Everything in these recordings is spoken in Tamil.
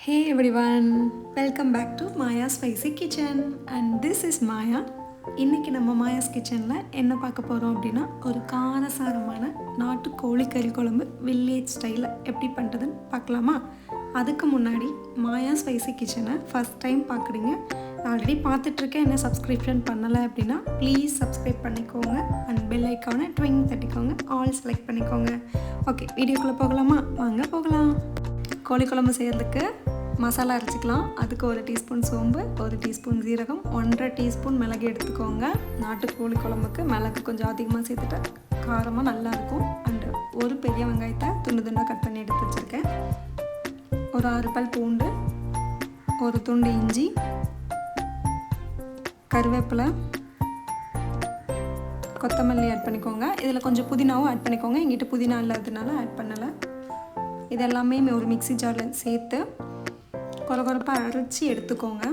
Hey everyone, welcome back to Maya's Spicy Kitchen and this is Maya. இன்றைக்கி நம்ம மாயாஸ் கிச்சனில் என்ன பார்க்க போகிறோம் அப்படின்னா ஒரு காரசாரமான நாட்டு கோழிக்கறி குழம்பு வில்லேஜ் ஸ்டைலில் எப்படி பண்ணுறதுன்னு பார்க்கலாமா? அதுக்கு முன்னாடி மாயாஸ் ஸ்பைசி கிச்சனை ஃபஸ்ட் டைம் பார்க்குறீங்க, ஆல்ரெடி பார்த்துட்ருக்கேன், என்ன சப்ஸ்கிரிப்ஷன் பண்ணலை அப்படின்னா ப்ளீஸ் சப்ஸ்கிரைப் பண்ணிக்கோங்க அண்ட் பெல் ஐக்கானை ட்விங் தட்டிக்கோங்க, ஆல் செலக்ட் பண்ணிக்கோங்க. ஓகே, வீடியோக்குள்ளே போகலாமா? வாங்க போகலாம். கோழி குழம்பு செய்கிறதுக்கு மசாலா அரைச்சிக்கலாம். அதுக்கு 1 டீஸ்பூன் சோம்பு, 1 டீஸ்பூன் ஜீரகம், 1.5 டீஸ்பூன் மிளகு எடுத்துக்கோங்க. நாட்டு கோழி குழம்புக்கு மிளகு கொஞ்சம் அதிகமாக சேர்த்துட்டா காரமாக நல்லாயிருக்கும். அண்டு ஒரு பெரிய வெங்காயத்தை துண்டு துண்டாக கட் பண்ணி எடுத்து வச்சுருக்கேன். ஒரு 6 பல் பூண்டு, ஒரு துண்டு இஞ்சி, கருவேப்பிலை, கொத்தமல்லி ஆட் பண்ணிக்கோங்க. இதில் கொஞ்சம் புதினாவும் ஆட் பண்ணிக்கோங்க. எங்கிட்ட புதினா இல்லாததுனால ஆட் பண்ணலை. இதெல்லாமே ஒரு மிக்ஸி ஜாரில் சேர்த்து கொரகொரப்பாக அரைச்சி எடுத்துக்கோங்க.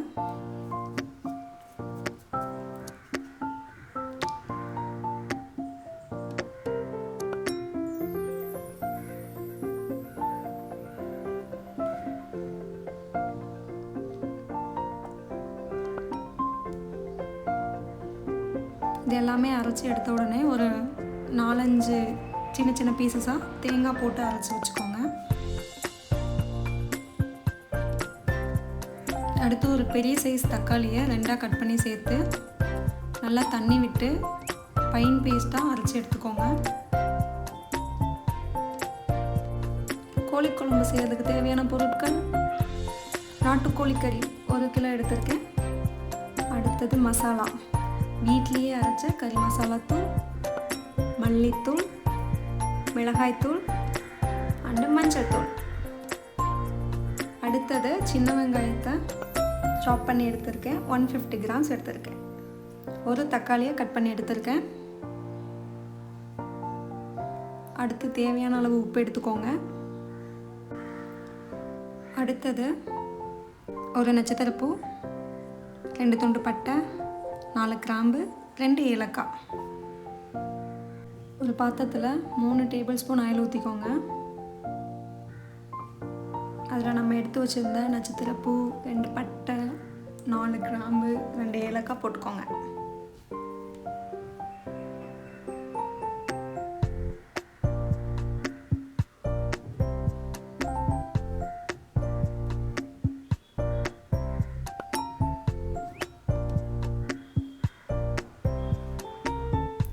இது எல்லாமே அரைச்சி எடுத்த உடனே ஒரு 4-5 சின்ன சின்ன பீசஸாக தேங்காய் போட்டு அரைச்சி வச்சுக்கோங்க. அடுத்து ஒரு பெரிய சைஸ் தக்காளியை 2ஆக கட் பண்ணி சேர்த்து நல்லா தண்ணி விட்டு ஃபைன் பேஸ்ட்டாக அரைச்சி எடுத்துக்கோங்க. கோழிக்குழம்பு செய்கிறதுக்கு தேவையான பொருட்கள்: நாட்டுக்கோழிக்கறி 1 கிலோ எடுத்திருக்கேன். அடுத்தது மசாலா, வீட்லேயே அரைச்ச கறி மசாலாத்தூள், மல்லித்தூள், மிளகாய்த்தூள் அண்டு மஞ்சள் தூள். அடுத்தது சின்ன வெங்காயத்தை சாப் பண்ணி எடுத்திருக்கேன். 150 கிராம்ஸ் எடுத்திருக்கேன். ஒரு தக்காளியை கட் பண்ணி எடுத்திருக்கேன். அடுத்து தேவையான அளவு உப்பு எடுத்துக்கோங்க. அடுத்தது ஒரு நட்சத்திரப்பூ, 2 துண்டு பட்டை, 4 கிராம்பு, 2 ஏலக்காய். ஒரு பாத்திரத்தில் 3 டேபிள் ஸ்பூன் ஆயில் ஊற்றிக்கோங்க. அதில் நம்ம எடுத்து வச்சுருந்த நட்சத்திரப்பூ, 2 பட்டை, 4 கிராம்பு, 2 ஏலக்காய் போட்டுக்கோங்க.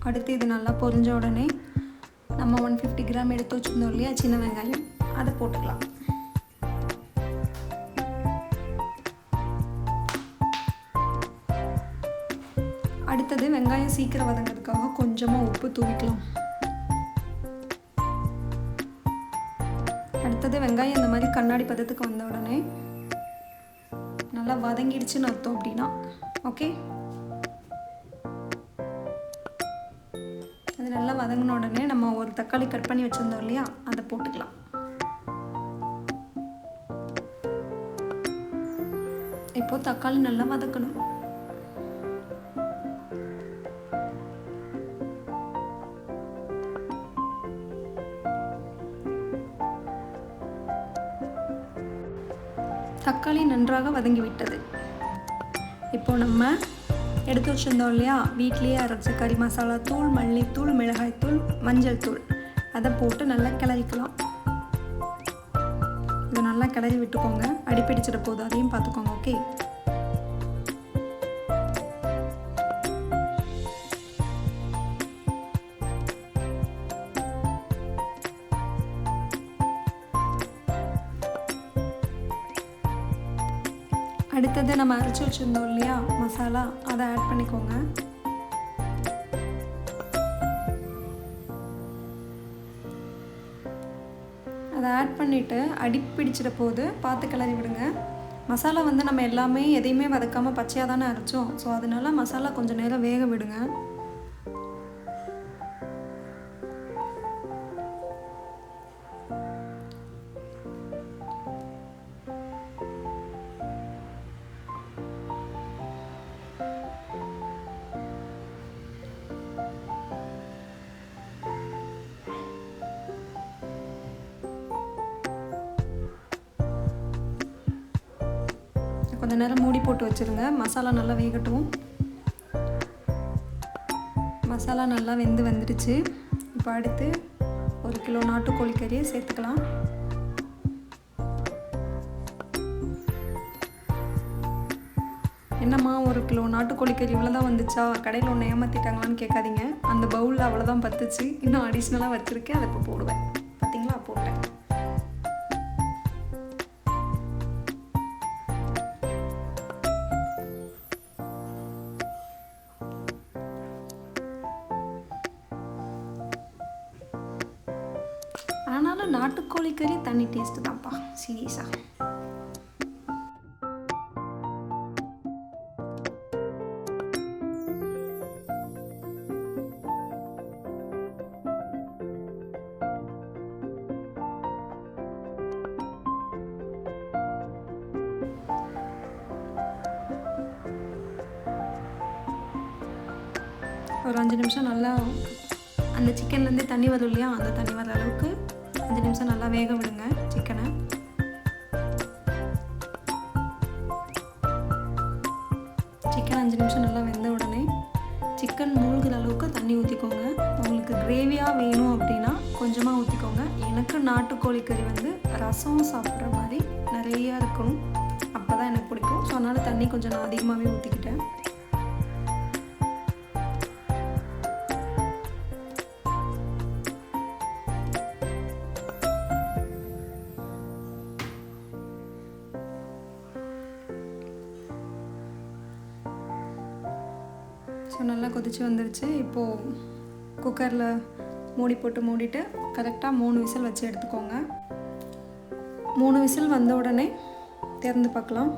அடுத்து இது நல்லா பொரிஞ்ச உடனே நம்ம 150 கிராம் எடுத்து வச்சுருந்தோம் இல்லையா சின்ன வெங்காயம், அதை போட்டுக்கலாம். அடுத்தது வெங்காயம் சீக்கிரம் வதங்கிறதுக்காக கொஞ்சமாக உப்பு தூவிக்கலாம். அடுத்தது வெங்காயம் இந்த மாதிரி கண்ணாடி பதத்துக்கு வந்த உடனே நல்லா வதங்கிடுச்சுன்னு அர்த்தம் அப்படின்னா. ஓகே, அது நல்லா வதங்கின உடனே நம்ம ஒரு தக்காளி கட் பண்ணி வச்சுருந்தோம் இல்லையா, அதை போட்டுக்கலாம். இப்போது தக்காளி நல்லா வதக்கணும். தக்காளி நன்றாக வதங்கிவிட்டது. இப்போ நம்ம எடுத்து வச்சுருந்தோம் இல்லையா வீட்லேயே அரைச்ச கறி மசாலா தூள், மல்லித்தூள், மிளகாய்த்தூள், மஞ்சள் தூள், அதை போட்டு நல்லா கிளறிக்கலாம். இதை நல்லா கிளறி விட்டுக்கோங்க, அடிப்பிடிச்சிட போது, அதையும் பார்த்துக்கோங்க. ஓகே, அடுத்தது நம்ம அரைச்சி வச்சுருந்தோம் இல்லையா மசாலா, அதை ஆட் பண்ணிக்கோங்க. அதை ஆட் பண்ணிவிட்டு அடிப்பிடிச்சிட போது பார்த்து கிளறி விடுங்க. மசாலா நம்ம எல்லாமே எதையுமே வதக்காமல் பச்சையாக தானே அரைச்சோம். ஸோ அதனால மசாலா கொஞ்சம் நேரம் வேக விடுங்க. கொஞ்சம் நேரம் மூடி போட்டு வச்சுருங்க. மசாலா நல்லா வேகட்டும். மசாலா நல்லா வந்துடுச்சு. இப்போ அடுத்து 1 கிலோ நாட்டுக்கோழி கறியை சேர்த்துக்கலாம். என்னம்மா 1 கிலோ நாட்டுக்கோழி கறி இவ்வளோ தான் வந்துச்சா, கடையில் ஒன்று ஏமாற்றிட்டாங்களான்னு கேட்காதீங்க. அந்த பவுலில் அவ்வளோதான் பத்துச்சு. இன்னும் அடிஷ்னலாக வச்சுருக்கேன், அதை இப்போ போடுவேன். பார்த்தீங்களா, போட்டேன். ஆனாலும் நாட்டுக்கோழி கறி தனி டேஸ்ட்டு தான்ப்பா, சீரியஸாக. ஒரு 5 நிமிஷம் நல்லா அந்த சிக்கன்லேருந்து தண்ணி வரும் இல்லையா, அந்த தண்ணி வர அளவுக்கு 5 நிமிஷம் நல்லா வேக விடுங்க சிக்கனை. சிக்கன் 5 நிமிஷம் நல்லா வெந்த உடனே சிக்கன் மூழ்கிற அளவுக்கு தண்ணி ஊற்றிக்கோங்க. உங்களுக்கு கிரேவியாக வேணும் அப்படின்னா கொஞ்சமாக ஊற்றிக்கோங்க. எனக்கு நாட்டுக்கோழி கறி ரசம் சாப்பிட்ற மாதிரி நிறையா இருக்கணும், அப்போ தான் எனக்கு பிடிக்கும். ஸோ அதனால் தண்ணி கொஞ்சம் நான் அதிகமாகவே ஊற்றிக்கிட்டேன். ஸோ நல்லா கொதிச்சு வந்துருச்சு. இப்போது குக்கரில் மூடி போட்டு மூடிட்டு கரெக்டாக 3 விசில் வச்சு எடுத்துக்கோங்க. 3 விசில் வந்த உடனே திறந்து பார்க்கலாம்.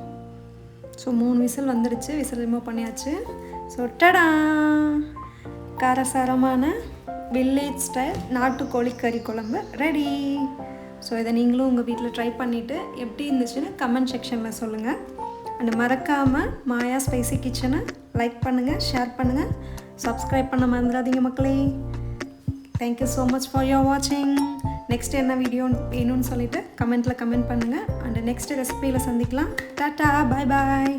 ஸோ 3 விசில் வந்துடுச்சு. விசில் ரிமூவ் பண்ணியாச்சு. ஸோ டடா, காரசாரமான வில்லேஜ் ஸ்டைல் நாட்டுக்கோழி கறி குழம்பு ரெடி. ஸோ இதை நீங்களும் உங்கள் வீட்டில் ட்ரை பண்ணிவிட்டு எப்படி இருந்துச்சுன்னு கமெண்ட் செக்ஷனில் சொல்லுங்கள். அண்ட் மறக்காமல் மாயா ஸ்பைசி கிச்சனை லைக் பண்ணுங்கள், ஷேர் பண்ணுங்கள், சப்ஸ்கிரைப் பண்ண மறந்துடாதீங்க மக்களே. Thank you so much for your வாட்சிங். நெக்ஸ்ட் என்ன வீடியோ வேணும்னு சொல்லிவிட்டு கமெண்ட் பண்ணுங்கள். அண்ட் நெக்ஸ்ட் ரெசிபியில் சந்திக்கலாம். டாட்டா, பாய் பாய்.